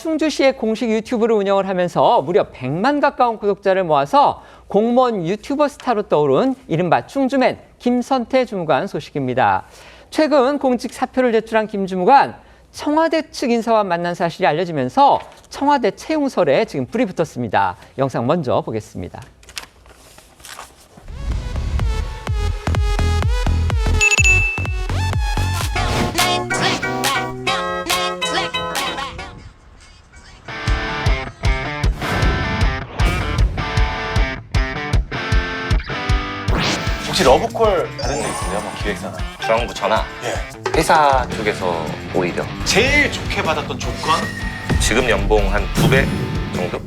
충주시의 공식 유튜브를 운영을 하면서 무려 100만 가까운 구독자를 모아서 공무원 유튜버 스타로 떠오른 이른바 충주맨 김선태 주무관 소식입니다. 최근 공직 사표를 제출한 김 주무관, 청와대 측 인사와 만난 사실이 알려지면서 청와대 채용설에 지금 불이 붙었습니다. 영상 먼저 보겠습니다. 혹시 러브콜 받은 적 있으세요? 뭐 기획사나? 중앙부 전화. 예. 회사 쪽에서 오히려 제일 좋게 받았던 조건? 지금 연봉 한 2배 정도?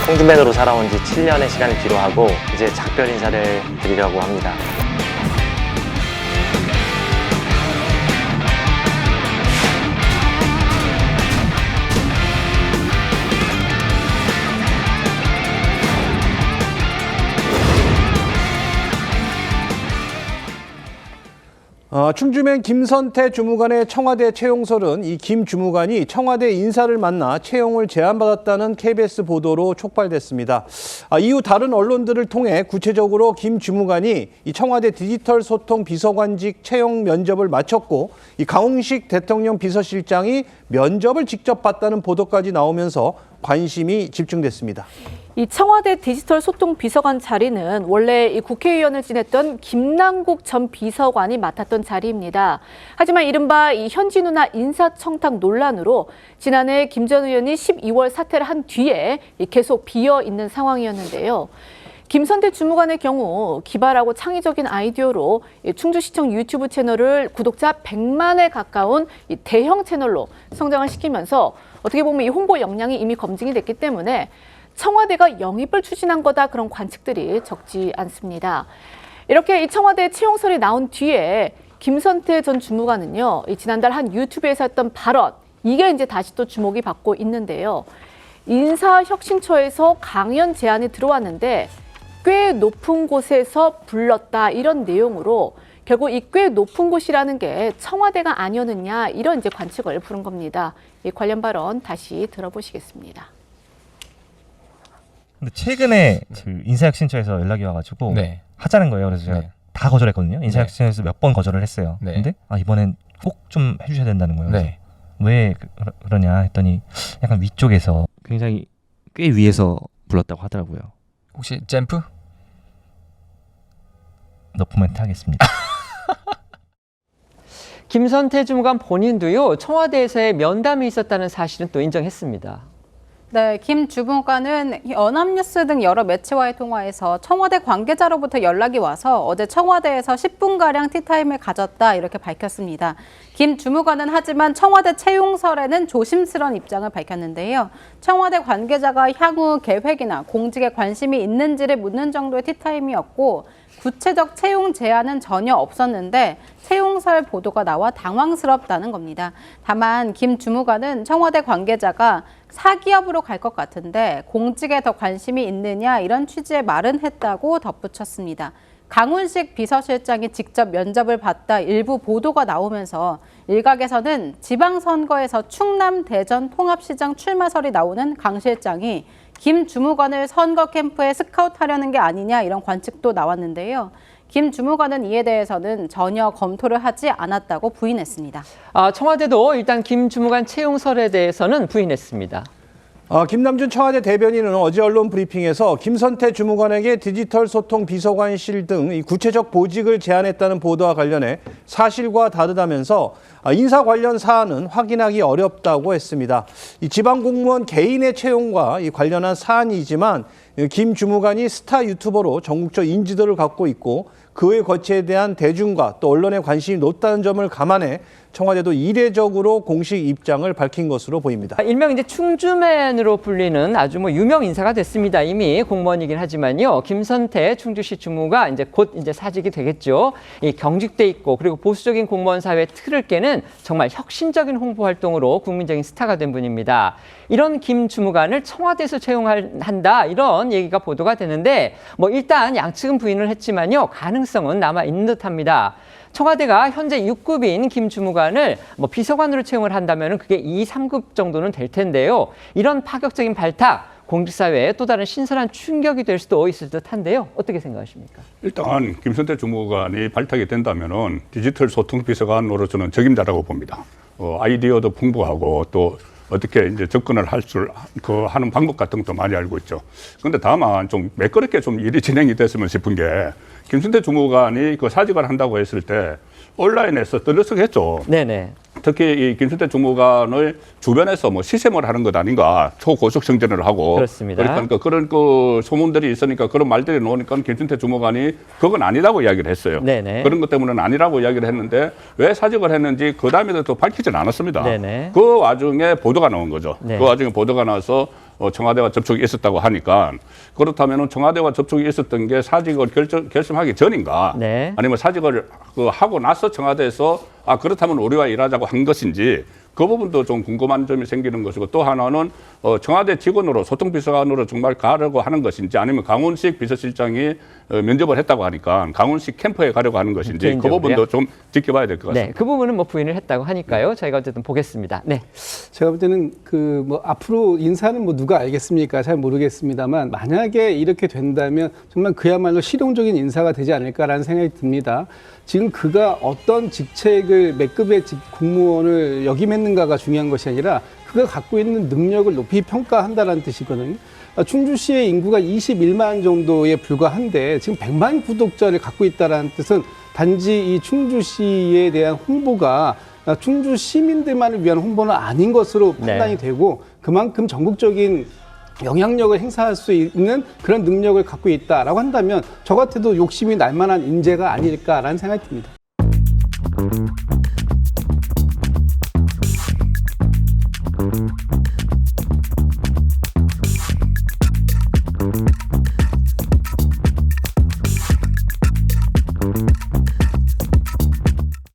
충주맨으로 살아온 지 7년의 시간을 기로하고 이제 작별 인사를 드리려고 합니다. 충주맨 김선태 주무관의 청와대 채용설은 이 김 주무관이 청와대 인사를 만나 채용을 제안받았다는 KBS 보도로 촉발됐습니다. 이후 다른 언론들을 통해 구체적으로 김 주무관이 이 청와대 디지털 소통 비서관직 채용 면접을 마쳤고 이 강홍식 대통령 비서실장이 면접을 직접 봤다는 보도까지 나오면서 관심이 집중됐습니다. 이 청와대 디지털 소통 비서관 자리는 원래 이 국회의원을 지냈던 김남국 전 비서관이 맡았던 자리입니다. 하지만 이른바 이 현진우나 인사청탁 논란으로 지난해 김 전 의원이 12월 사퇴를 한 뒤에 계속 비어 있는 상황이었는데요. 김선태 주무관의 경우 기발하고 창의적인 아이디어로 충주시청 유튜브 채널을 구독자 100만에 가까운 대형 채널로 성장을 시키면서 어떻게 보면 이 홍보 역량이 이미 검증이 됐기 때문에 청와대가 영입을 추진한 거다, 그런 관측들이 적지 않습니다. 이렇게 이 청와대 채용설이 나온 뒤에 김선태 전 주무관은요, 지난달 한 유튜브에서 했던 발언, 이게 이제 다시 또 주목이 받고 있는데요. 인사혁신처에서 강연 제안이 들어왔는데 꽤 높은 곳에서 불렀다, 이런 내용으로 결국 이 꽤 높은 곳이라는 게 청와대가 아니었느냐, 이런 이제 관측을 부른 겁니다. 이 관련 발언 다시 들어보시겠습니다. 근데 최근에 그 인사혁신처에서 연락이 와가지고 하자는 거예요. 그래서 제가 다 거절했거든요. 인사혁신처에서 몇 번 거절을 했어요. 근데 이번엔 꼭 좀 해주셔야 된다는 거예요. 왜 그러냐 했더니 약간 위쪽에서 굉장히 꽤 위에서 불렀다고 하더라고요. 혹시 잼프? 너프멘트 하겠습니다. 김선태 주무관 본인도요, 청와대에서의 면담이 있었다는 사실은 또 인정했습니다. 네, 김 주무관은 연합뉴스 등 여러 매체와의 통화에서 청와대 관계자로부터 연락이 와서 어제 청와대에서 10분가량 티타임을 가졌다, 이렇게 밝혔습니다. 김 주무관은 하지만 청와대 채용설에는 조심스러운 입장을 밝혔는데요. 청와대 관계자가 향후 계획이나 공직에 관심이 있는지를 묻는 정도의 티타임이었고 구체적 채용 제안은 전혀 없었는데 채용설 보도가 나와 당황스럽다는 겁니다. 다만 김 주무관은 청와대 관계자가 사기업으로 갈 것 같은데 공직에 더 관심이 있느냐, 이런 취지의 말은 했다고 덧붙였습니다. 강훈식 비서실장이 직접 면접을 봤다, 일부 보도가 나오면서 일각에서는 지방선거에서 충남, 대전 통합시장 출마설이 나오는 강 실장이 김 주무관을 선거 캠프에 스카우트하려는 게 아니냐, 이런 관측도 나왔는데요. 김 주무관은 이에 대해서는 전혀 검토를 하지 않았다고 부인했습니다. 청와대도 일단 김 주무관 채용설에 대해서는 부인했습니다. 김남준 청와대 대변인은 어제 언론 브리핑에서 김선태 주무관에게 디지털 소통 비서관실 등 구체적 보직을 제안했다는 보도와 관련해 사실과 다르다면서 인사 관련 사안은 확인하기 어렵다고 했습니다. 이 지방 공무원 개인의 채용과 관련한 사안이지만 김 주무관이 스타 유튜버로 전국적 인지도를 갖고 있고 그의 거취에 대한 대중과 또 언론의 관심이 높다는 점을 감안해 청와대도 이례적으로 공식 입장을 밝힌 것으로 보입니다. 일명 이제 충주맨으로 불리는 아주 유명 인사가 됐습니다. 이미 공무원이긴 하지만요. 김선태 충주시 주무가 이제 곧 이제 사직이 되겠죠. 이 경직돼 있고 그리고 보수적인 공무원 사회의 틀을 깨는 정말 혁신적인 홍보 활동으로 국민적인 스타가 된 분입니다. 이런 김 주무관을 청와대에서 채용한다, 이런 얘기가 보도가 되는데 일단 양측은 부인을 했지만요. 가능성 가능성은 남아 있는 듯합니다. 청와대가 현재 6급인 김 주무관을 비서관으로 채용을 한다면 그게 2, 3급 정도는 될 텐데요. 이런 파격적인 발탁, 공직사회에 또 다른 신선한 충격이 될 수도 있을 듯한데요. 어떻게 생각하십니까? 일단 김선태 주무관이 발탁이 된다면은 디지털 소통 비서관으로서는 적임자라고 봅니다. 아이디어도 풍부하고 또 어떻게 이제 접근을 하는 방법 같은 것도 많이 알고 있죠. 그런데 다만 좀 매끄럽게 좀 일이 진행이 됐으면 싶은 게 김선태 주무관이 그 사직을 한다고 했을 때 온라인에서 떠들썩했죠. 네네. 특히 이 김선태 주무관을 주변에서 시샘을 하는 것 아닌가, 초고속 정전을 하고. 그렇습니다. 그러니까 그런 그 소문들이 있으니까 그런 말들이 나오니까 김선태 주무관이 그건 아니라고 이야기를 했어요. 네네. 그런 것 때문에는 아니라고 이야기를 했는데 왜 사직을 했는지 그 다음에도 또 밝히지는 않았습니다. 네네. 그 와중에 보도가 나온 거죠. 네. 그 와중에 보도가 나와서 청와대와 접촉이 있었다고 하니까 그렇다면 청와대와 접촉이 있었던 게 사직을 결심하기 전인가, 네. 아니면 사직을 하고 나서 청와대에서 그렇다면 우리와 일하자고 한 것인지 그 부분도 좀 궁금한 점이 생기는 것이고, 또 하나는 청와대 직원으로 소통비서관으로 정말 가려고 하는 것인지, 아니면 강훈식 비서실장이 면접을 했다고 하니까 강훈식 캠프에 가려고 하는 것인지 그 부분도 좀 지켜봐야 될 것 같습니다. 네, 그 부분은 부인을 했다고 하니까요. 저희가 어쨌든 보겠습니다. 네. 제가 볼 때는 앞으로 인사는 누가 알겠습니까? 잘 모르겠습니다만 만약에 이렇게 된다면 정말 그야말로 실용적인 인사가 되지 않을까라는 생각이 듭니다. 지금 그가 어떤 직책을 몇 급의 공무원을 역임했는가가 중요한 것이 아니라 그가 갖고 있는 능력을 높이 평가한다는 뜻이거든요. 충주시의 인구가 21만 정도에 불과한데 지금 100만 구독자를 갖고 있다는 뜻은 단지 이 충주시에 대한 홍보가 충주 시민들만을 위한 홍보는 아닌 것으로 판단이 되고, 그만큼 전국적인 영향력을 행사할 수 있는 그런 능력을 갖고 있다라고 한다면 저 같아도 욕심이 날 만한 인재가 아닐까라는 생각이 듭니다.